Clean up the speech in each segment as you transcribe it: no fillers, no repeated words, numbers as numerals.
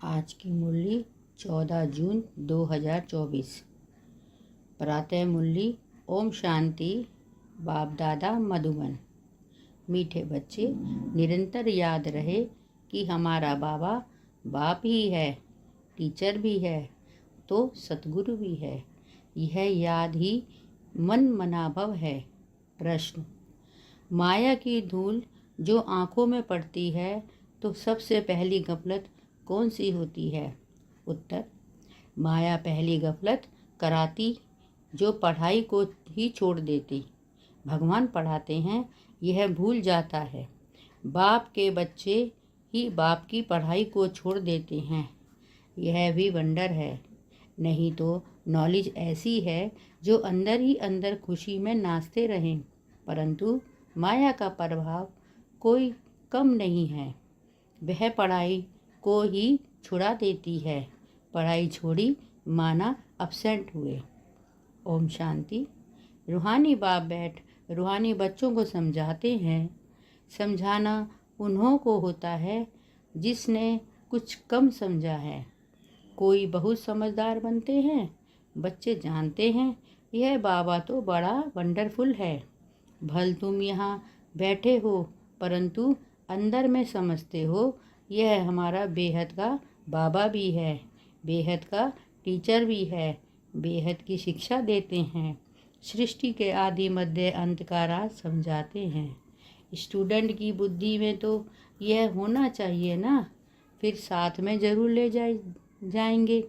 आज की मुरली 14 जून 2024। प्रातः मुरली। ओम शांति। बाप दादा मधुबन। मीठे बच्चे, निरंतर याद रहे कि हमारा बाबा बाप ही है, टीचर भी है तो सतगुरु भी है। यह याद ही मन मनाभव है। प्रश्न: माया की धूल जो आँखों में पड़ती है तो सबसे पहली गफलत कौन सी होती है? उत्तर: माया पहली गफलत कराती जो पढ़ाई को ही छोड़ देती। भगवान पढ़ाते हैं, यह भूल जाता है। बाप के बच्चे ही बाप की पढ़ाई को छोड़ देते हैं, यह भी वंडर है। नहीं तो नॉलेज ऐसी है जो अंदर ही अंदर खुशी में नाचते रहें, परंतु माया का प्रभाव कोई कम नहीं है। वह पढ़ाई को ही छुड़ा देती है। पढ़ाई छोड़ी माना अपसेंट हुए। ओम शांति। रूहानी बाप बैठ रूहानी बच्चों को समझाते हैं। समझाना उन्हों को होता है जिसने कुछ कम समझा है। कोई बहुत समझदार बनते हैं, बच्चे जानते हैं यह बाबा तो बड़ा वंडरफुल है। भल तुम यहाँ बैठे हो, परंतु अंदर में समझते हो यह हमारा बेहद का बाबा भी है, बेहद का टीचर भी है, बेहद की शिक्षा देते हैं। सृष्टि के आदि मध्य अंत का राज समझाते हैं। स्टूडेंट की बुद्धि में तो यह होना चाहिए ना, फिर साथ में ज़रूर ले जाएंगे।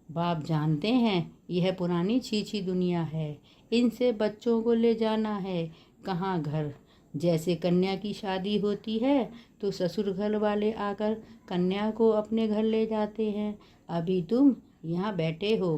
बाप जानते हैं यह पुरानी छीछी दुनिया है, इनसे बच्चों को ले जाना है कहाँ घर। जैसे कन्या की शादी होती है तो ससुर घर वाले आकर कन्या को अपने घर ले जाते हैं। अभी तुम यहाँ बैठे हो,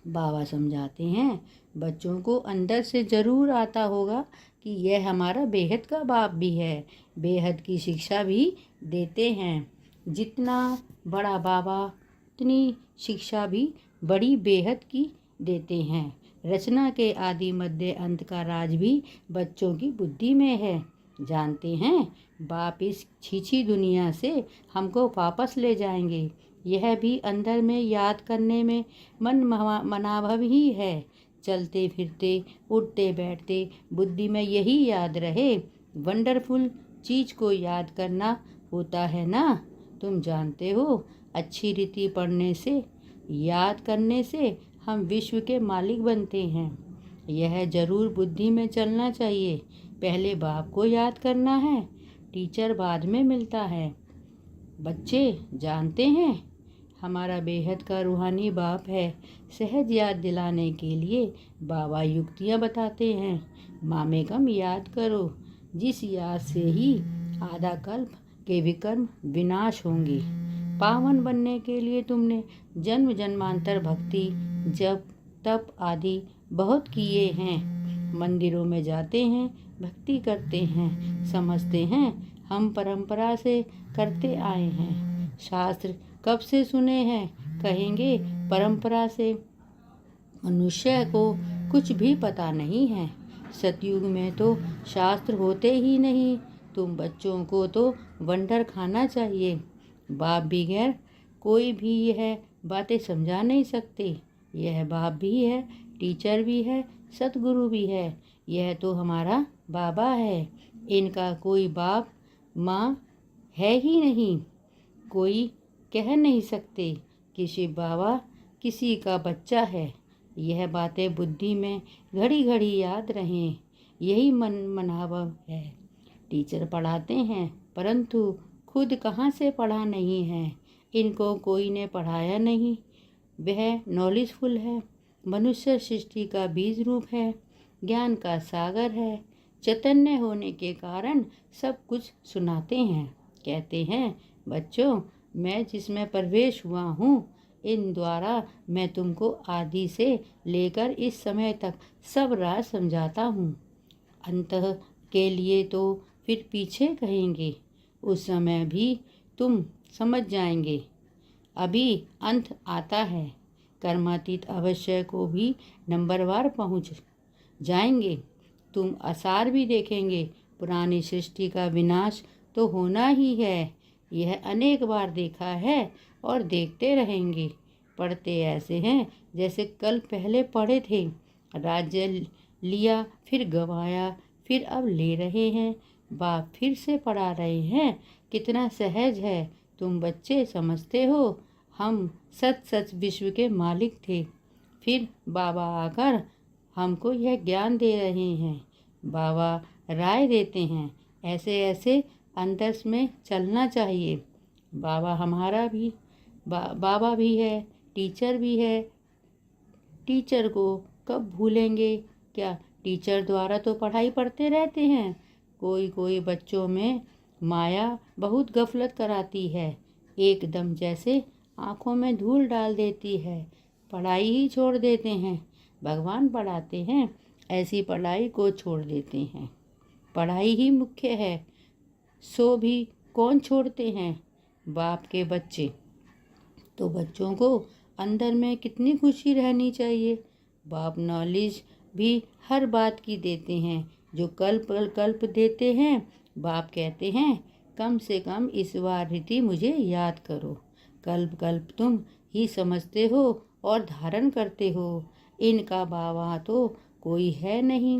बाबा समझाते हैं बच्चों को अंदर से ज़रूर आता होगा कि यह हमारा बेहद का बाप भी है, बेहद की शिक्षा भी देते हैं। जितना बड़ा बाबा उतनी शिक्षा भी बड़ी बेहद की देते हैं। रचना के आदि मध्य अंत का राज भी बच्चों की बुद्धि में है। जानते हैं बाप इस छीछी दुनिया से हमको वापस ले जाएंगे, यह भी अंदर में याद करने में मन मनाभव ही है। चलते फिरते उठते बैठते बुद्धि में यही याद रहे। वंडरफुल चीज़ को याद करना होता है ना। तुम जानते हो अच्छी रीति पढ़ने से, याद करने से हम विश्व के मालिक बनते हैं। यह जरूर बुद्धि में चलना चाहिए। पहले बाप को याद करना है, टीचर बाद में मिलता है। बच्चे जानते हैं हमारा बेहद का रूहानी बाप है। सहज याद दिलाने के लिए बाबा युक्तियाँ बताते हैं। मामे कम याद करो, जिस याद से ही आधा कल्प के विकर्म विनाश होंगे। पावन बनने के लिए तुमने जन्म जन्मांतर भक्ति जप तप आदि बहुत किए हैं। मंदिरों में जाते हैं, भक्ति करते हैं, समझते हैं हम परंपरा से करते आए हैं। शास्त्र कब से सुने हैं, कहेंगे परंपरा से। मनुष्य को कुछ भी पता नहीं है। सतयुग में तो शास्त्र होते ही नहीं। तुम बच्चों को तो वंडर खाना चाहिए। बाप बगैर कोई भी यह बातें समझा नहीं सकते। यह बाप भी है, टीचर भी है, सतगुरु भी है। यह तो हमारा बाबा है। इनका कोई बाप माँ है ही नहीं। कोई कह नहीं सकते कि शिव बाबा किसी का बच्चा है। यह बातें बुद्धि में घड़ी घड़ी याद रहें, यही मन मनाभव है। टीचर पढ़ाते हैं, परंतु खुद कहाँ से पढ़ा नहीं है। इनको कोई ने पढ़ाया नहीं। वह नॉलेजफुल है। मनुष्य सृष्टि का बीज रूप है, ज्ञान का सागर है। चैतन्य होने के कारण सब कुछ सुनाते हैं। कहते हैं बच्चों, मैं जिसमें प्रवेश हुआ हूँ, इन द्वारा मैं तुमको आदि से लेकर इस समय तक सब राज समझाता हूँ। अंत के लिए तो फिर पीछे कहेंगे, उस समय भी तुम समझ जाएंगे। अभी अंत आता है। कर्मातीत अवश्य को भी नंबरवार पहुँच जाएंगे। तुम आसार भी देखेंगे। पुरानी सृष्टि का विनाश तो होना ही है। यह अनेक बार देखा है और देखते रहेंगे। पढ़ते ऐसे हैं जैसे कल पहले पढ़े थे। राज्य लिया, फिर गंवाया, फिर अब ले रहे हैं। बाप फिर से पढ़ा रहे हैं। कितना सहज है। तुम बच्चे समझते हो हम सच सच विश्व के मालिक थे। फिर बाबा आकर हमको यह ज्ञान दे रहे हैं। बाबा राय देते हैं, ऐसे ऐसे अंदर में चलना चाहिए। बाबा हमारा भी बाबा भी है, टीचर भी है। टीचर को कब भूलेंगे? क्या टीचर द्वारा तो पढ़ाई पढ़ते रहते हैं। कोई कोई बच्चों में माया बहुत गफलत कराती है, एकदम जैसे आँखों में धूल डाल देती है। पढ़ाई ही छोड़ देते हैं। भगवान पढ़ाते हैं, ऐसी पढ़ाई को छोड़ देते हैं। पढ़ाई ही मुख्य है, सो भी कौन छोड़ते हैं? बाप के बच्चे। तो बच्चों को अंदर में कितनी खुशी रहनी चाहिए। बाप नॉलेज भी हर बात की देते हैं, जो कल्प देते हैं। बाप कहते हैं कम से कम इस बार रीति मुझे याद करो। कल्प कल्प तुम ही समझते हो और धारण करते हो। इनका बाबा तो कोई है नहीं,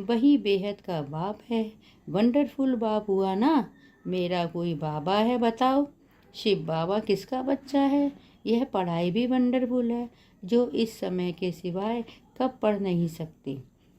वही बेहद का बाप है। वंडरफुल बाप हुआ ना। मेरा कोई बाबा है बताओ? शिव बाबा किसका बच्चा है? यह पढ़ाई भी वंडरफुल है, जो इस समय के सिवाय कब पढ़ नहीं सकते।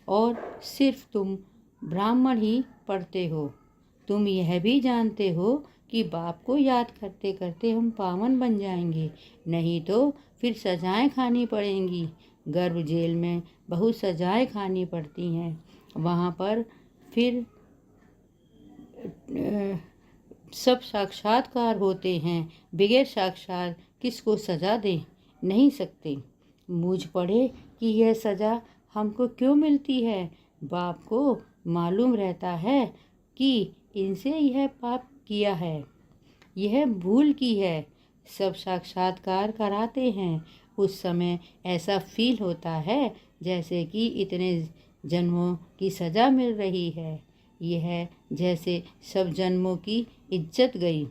और सिर्फ तुम ब्राह्मण ही पढ़ते हो। तुम यह भी जानते हो कि बाप को याद करते करते हम पावन बन जाएंगे, नहीं तो फिर सजाएं खानी पड़ेंगी। गर्भ जेल में बहुत सजाएं खानी पड़ती हैं। वहाँ पर फिर सब साक्षात्कार होते हैं। बगैर साक्षात किसको सजा दे नहीं सकते। मुझ पड़े कि यह सज़ा हमको क्यों मिलती है। बाप को मालूम रहता है कि इनसे यह पाप किया है, यह भूल की है। सब साक्षात्कार कराते हैं। उस समय ऐसा फील होता है जैसे कि इतने जन्मों की सज़ा मिल रही है। यह जैसे सब जन्मों की इज्जत गई।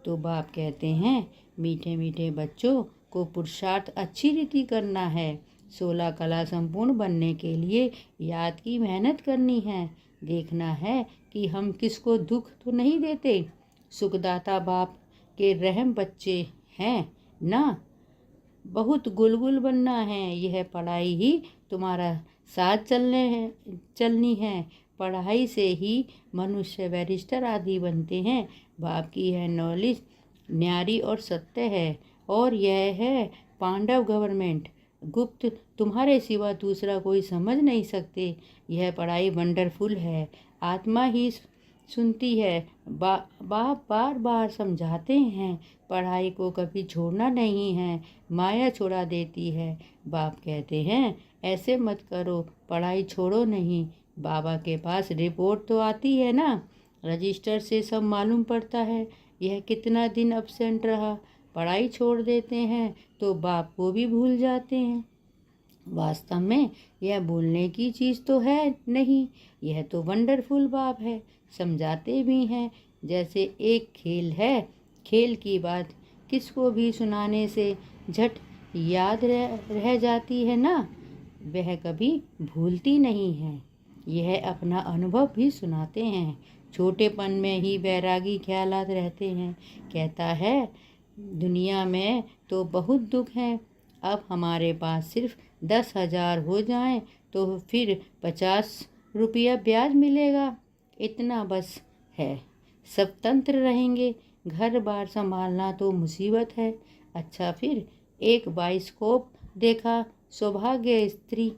तो बाप कहते हैं मीठे मीठे बच्चों को पुरुषार्थ अच्छी रीति करना है। 16 कला संपूर्ण बनने के लिए याद की मेहनत करनी है। देखना है कि हम किसको दुख तो नहीं देते। सुखदाता बाप के रहम बच्चे हैं ना। बहुत गुलगुल बनना है। यह पढ़ाई ही तुम्हारा साथ चलनी है। पढ़ाई से ही मनुष्य बैरिस्टर आदि बनते हैं। बाप की यह नॉलेज न्यारी और सत्य है। और यह है पांडव गवर्नमेंट। गुप्त तुम्हारे सिवा दूसरा कोई समझ नहीं सकते। यह पढ़ाई वंडरफुल है। आत्मा ही सुनती है। बाप बार बार समझाते हैं पढ़ाई को कभी छोड़ना नहीं है, माया छुड़ा देती है। बाप कहते हैं ऐसे मत करो, पढ़ाई छोड़ो नहीं। बाबा के पास रिपोर्ट तो आती है ना, रजिस्टर से सब मालूम पड़ता है यह कितना दिन अब्सेंट रहा। पढ़ाई छोड़ देते हैं तो बाप को भी भूल जाते हैं। वास्तव में यह भूलने की चीज़ तो है नहीं। यह तो वंडरफुल बाप है। समझाते भी हैं जैसे एक खेल है। खेल की बात किसको भी सुनाने से झट याद रह जाती है ना, वह कभी भूलती नहीं है। यह अपना अनुभव भी सुनाते हैं। छोटेपन में ही बैरागी ख्यालात रहते हैं। कहता है दुनिया में तो बहुत दुख हैं। अब हमारे पास सिर्फ 10,000 हो जाएं तो फिर 50 रुपया ब्याज मिलेगा। इतना बस है, सब तंत्र रहेंगे। घर बार संभालना तो मुसीबत है। अच्छा फिर एक बाइस्कोप देखा, सौभाग्य स्त्री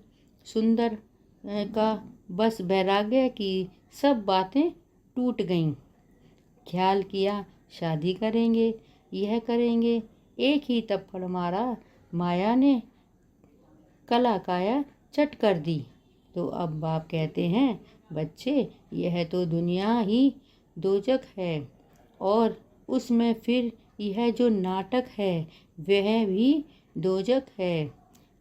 सुंदर का बस वैराग्य की सब बातें टूट गईं। ख्याल किया शादी करेंगे, यह करेंगे। एक ही थप्पड़ मारा, माया ने कला काया चट कर दी। तो अब बाप कहते हैं बच्चे यह तो दुनिया ही दोजक है, और उसमें फिर यह जो नाटक है वह भी दोजक है।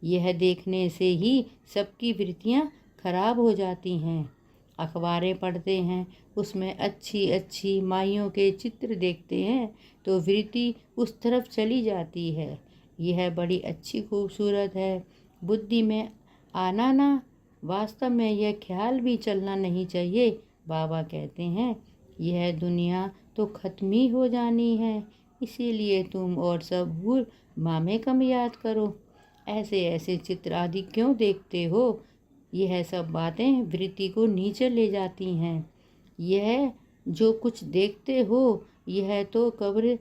यह देखने से ही सबकी वृत्तियाँ खराब हो जाती हैं। अखबारें पढ़ते हैं, उसमें अच्छी अच्छी माइयों के चित्र देखते हैं तो वृत्ति उस तरफ चली जाती है। यह बड़ी अच्छी खूबसूरत है। बुद्धि में आना ना, वास्तव में यह ख्याल भी चलना नहीं चाहिए। बाबा कहते हैं यह दुनिया तो खत्म ही हो जानी है, इसीलिए तुम और सब भूल मामे कम याद करो। ऐसे ऐसे चित्र आदि क्यों देखते हो? यह सब बातें वृत्ति को नीचे ले जाती हैं। यह जो कुछ देखते हो यह तो कब्र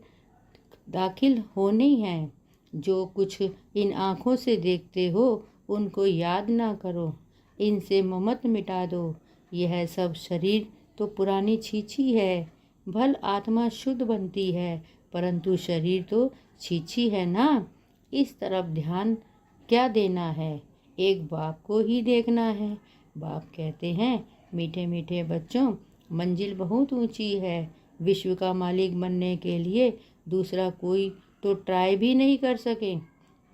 दाखिल होनी है। जो कुछ इन आँखों से देखते हो उनको याद ना करो, इनसे ममत मिटा दो। यह सब शरीर तो पुरानी छीछी है। भल आत्मा शुद्ध बनती है, परंतु शरीर तो छीछी है ना। इस तरफ ध्यान क्या देना है? एक बाप को ही देखना है। बाप कहते हैं मीठे मीठे बच्चों, मंजिल बहुत ऊंची है। विश्व का मालिक बनने के लिए दूसरा कोई तो ट्राई भी नहीं कर सके,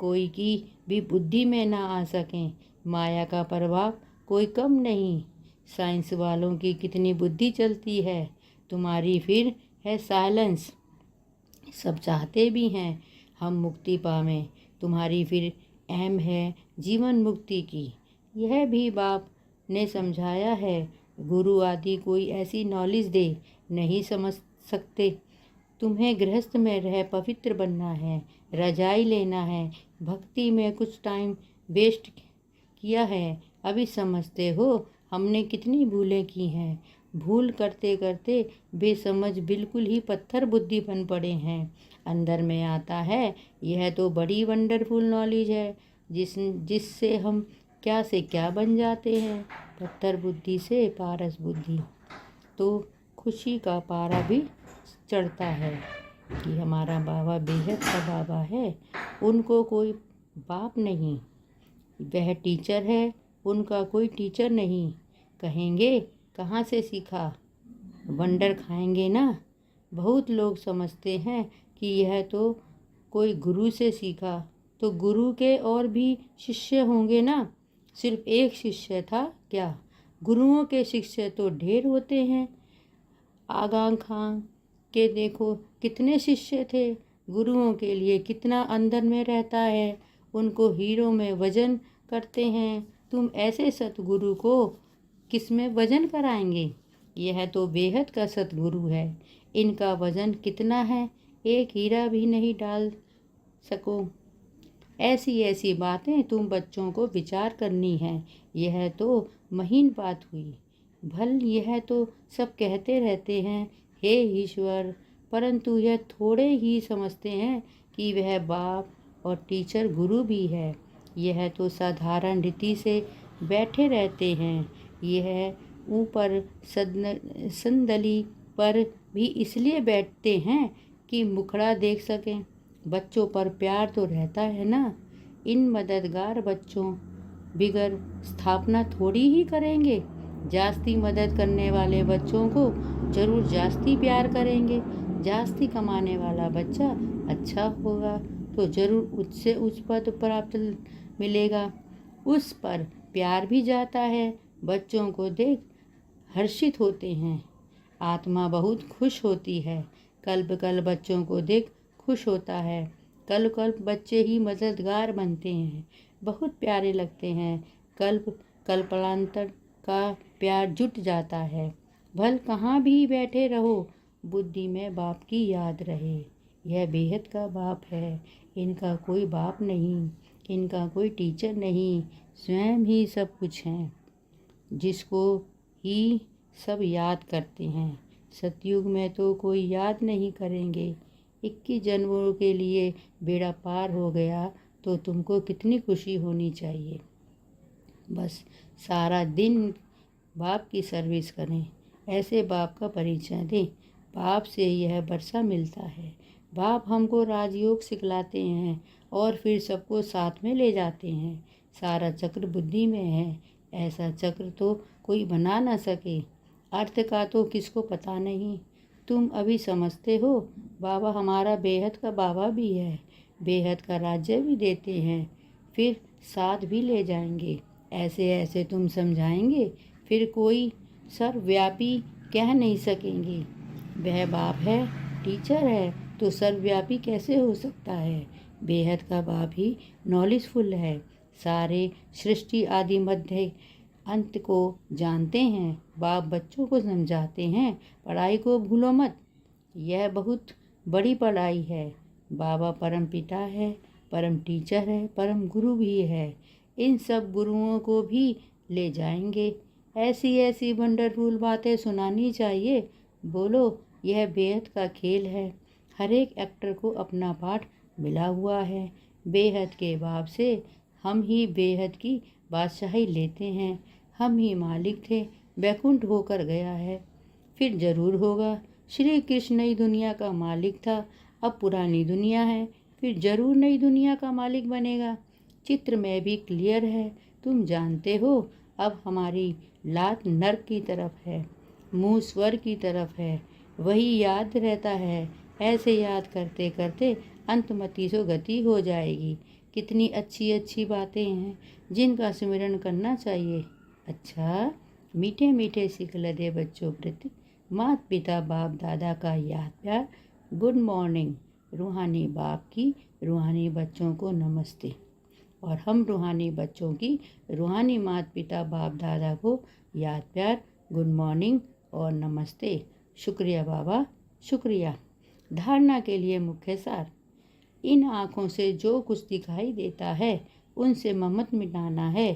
कोई की भी बुद्धि में ना आ सके। माया का प्रभाव कोई कम नहीं। साइंस वालों की कितनी बुद्धि चलती है, तुम्हारी फिर है साइलेंस। सब चाहते भी हैं हम मुक्ति पावें, तुम्हारी फिर अहम है जीवन मुक्ति की। यह भी बाप ने समझाया है। गुरु आदि कोई ऐसी नॉलेज दे नहीं समझ सकते। तुम्हें गृहस्थ में रह पवित्र बनना है, रजाई लेना है, भक्ति में कुछ टाइम वेस्ट किया है। अभी समझते हो हमने कितनी भूलें की हैं। भूल करते करते बेसमझ बिल्कुल ही पत्थर बुद्धि बन पड़े हैं। अंदर में आता है यह तो बड़ी वंडरफुल नॉलेज है, जिससे हम क्या से क्या बन जाते हैं। पत्थर बुद्धि से पारस बुद्धि, तो खुशी का पारा भी चढ़ता है कि हमारा बाबा बेहद का बाबा है। उनको कोई बाप नहीं, वह टीचर है, उनका कोई टीचर नहीं। कहेंगे कहाँ से सीखा? वंडर खाएंगे ना। बहुत लोग समझते हैं कि यह तो कोई गुरु से सीखा, तो गुरु के और भी शिष्य होंगे ना। सिर्फ एक शिष्य था क्या? गुरुओं के शिष्य तो ढेर होते हैं। आगा खां के देखो कितने शिष्य थे। गुरुओं के लिए कितना अंदर में रहता है, उनको हीरो में वजन करते हैं। तुम ऐसे सतगुरु को किस में वजन कराएंगे? यह तो बेहद का सतगुरु है। इनका वजन कितना है, एक हीरा भी नहीं डाल सको। ऐसी ऐसी बातें तुम बच्चों को विचार करनी है। यह तो महीन बात हुई। भल यह तो सब कहते रहते हैं हे ईश्वर, परंतु यह थोड़े ही समझते हैं कि वह बाप और टीचर गुरु भी है। यह तो साधारण रीति से बैठे रहते हैं। यह ऊपर संदली पर भी इसलिए बैठते हैं कि मुखड़ा देख सकें। बच्चों पर प्यार तो रहता है ना। इन मददगार बच्चों बिगर स्थापना थोड़ी ही करेंगे। जास्ती मदद करने वाले बच्चों को जरूर जास्ती प्यार करेंगे। जास्ती कमाने वाला बच्चा अच्छा होगा तो जरूर उससे उच्च पद प्राप्त मिलेगा। उस पर प्यार भी जाता है। बच्चों को देख हर्षित होते हैं, आत्मा बहुत खुश होती है। कल्प कल्प बच्चों को देख खुश होता है। कल्प कल्प बच्चे ही मददगार बनते हैं, बहुत प्यारे लगते हैं। कल्प कल्पांतर का प्यार जुट जाता है। भल कहाँ भी बैठे रहो, बुद्धि में बाप की याद रहे। यह बेहद का बाप है। इनका कोई बाप नहीं, इनका कोई टीचर नहीं, स्वयं ही सब कुछ हैं, जिसको ही सब याद करते हैं। सतयुग में तो कोई याद नहीं करेंगे। 21 जन्मों के लिए बेड़ा पार हो गया तो तुमको कितनी खुशी होनी चाहिए। बस सारा दिन बाप की सर्विस करें, ऐसे बाप का परिचय दें। बाप से यह वर्षा मिलता है। बाप हमको राजयोग सिखलाते हैं और फिर सबको साथ में ले जाते हैं। सारा चक्र बुद्धि में है। ऐसा चक्र तो कोई बना ना सके। अर्थ का तो किसको पता नहीं। तुम अभी समझते हो बाबा हमारा बेहद का बाबा भी है, बेहद का राज्य भी देते हैं, फिर साथ भी ले जाएंगे। ऐसे ऐसे तुम समझाएंगे, फिर कोई सर्वव्यापी कह नहीं सकेंगे। वह बाप है, टीचर है, तो सर्वव्यापी कैसे हो सकता है? बेहद का बाप ही नॉलेजफुल है, सारे सृष्टि आदि मध्य अंत को जानते हैं। बाप बच्चों को समझाते हैं, पढ़ाई को भूलो मत, यह बहुत बड़ी पढ़ाई है। बाबा परम पिता है, परम टीचर है, परम गुरु भी है। इन सब गुरुओं को भी ले जाएंगे। ऐसी ऐसी वंडरफुल बातें सुनानी चाहिए। बोलो, यह बेहद का खेल है। हर एक एक्टर को अपना पार्ट मिला हुआ है। बेहद के बाप से हम ही बेहद की बादशाही लेते हैं। हम ही मालिक थे, बैकुंठ होकर गया है, फिर जरूर होगा। श्री कृष्ण नई दुनिया का मालिक था, अब पुरानी दुनिया है, फिर जरूर नई दुनिया का मालिक बनेगा। चित्र में भी क्लियर है, तुम जानते हो। अब हमारी लात नर्क की तरफ है, मुंह स्वर्ग की तरफ है, वही याद रहता है। ऐसे याद करते करते अंतमति सो गति हो जाएगी। कितनी अच्छी अच्छी बातें हैं जिनका स्मरण करना चाहिए। अच्छा, मीठे मीठे सिखलदे बच्चों प्रति माता पिता बाप दादा का याद प्यार। Good morning. रूहानी बाप की रूहानी बच्चों को नमस्ते, और हम रूहानी बच्चों की रूहानी माता पिता बाप दादा को याद प्यार, गुड मॉर्निंग और नमस्ते। शुक्रिया बाबा, शुक्रिया। धारणा के लिए मुख्य सार। इन आँखों से जो कुछ दिखाई देता है उनसे ममत मिटाना है।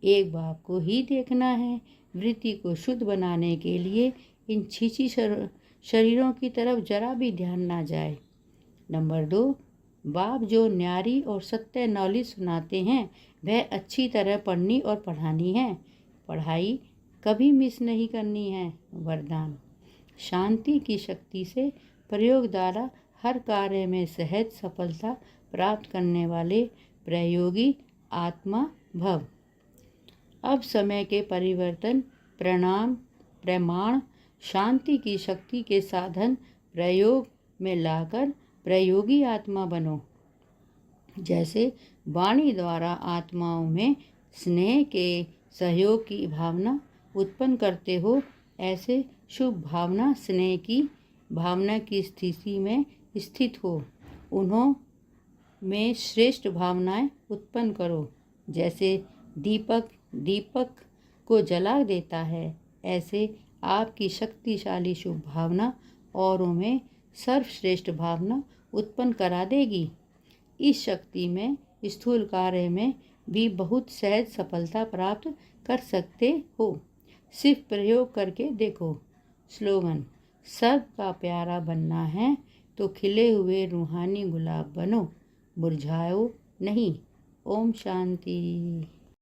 एक बाप को ही देखना है। वृत्ति को शुद्ध बनाने के लिए इन छीछी शरीरों की तरफ जरा भी ध्यान ना जाए। नंबर 2, बाप जो न्यारी और सत्य नॉलेज सुनाते हैं वह अच्छी तरह पढ़नी और पढ़ानी है। पढ़ाई कभी मिस नहीं करनी है। वरदान। शांति की शक्ति से प्रयोग द्वारा हर कार्य में सहज सफलता प्राप्त करने वाले प्रयोगी आत्मा भव। अब समय के परिवर्तन प्रमाण शांति की शक्ति के साधन प्रयोग में लाकर प्रयोगी आत्मा बनो। जैसे वाणी द्वारा आत्माओं में स्नेह के सहयोग की भावना उत्पन्न करते हो, ऐसे शुभ भावना स्नेह की भावना की स्थिति में स्थित हो। उन्हों में श्रेष्ठ भावनाएं उत्पन्न करो। जैसे दीपक को जला देता है, ऐसे आपकी शक्तिशाली शुभ भावना औरों में सर्वश्रेष्ठ भावना उत्पन्न करा देगी। इस शक्ति में स्थूल कार्य में भी बहुत सहज सफलता प्राप्त कर सकते हो। सिर्फ प्रयोग करके देखो। स्लोगन। सबका प्यारा बनना है तो खिले हुए रूहानी गुलाब बनो, मुरझाओ नहीं। ओम शांति।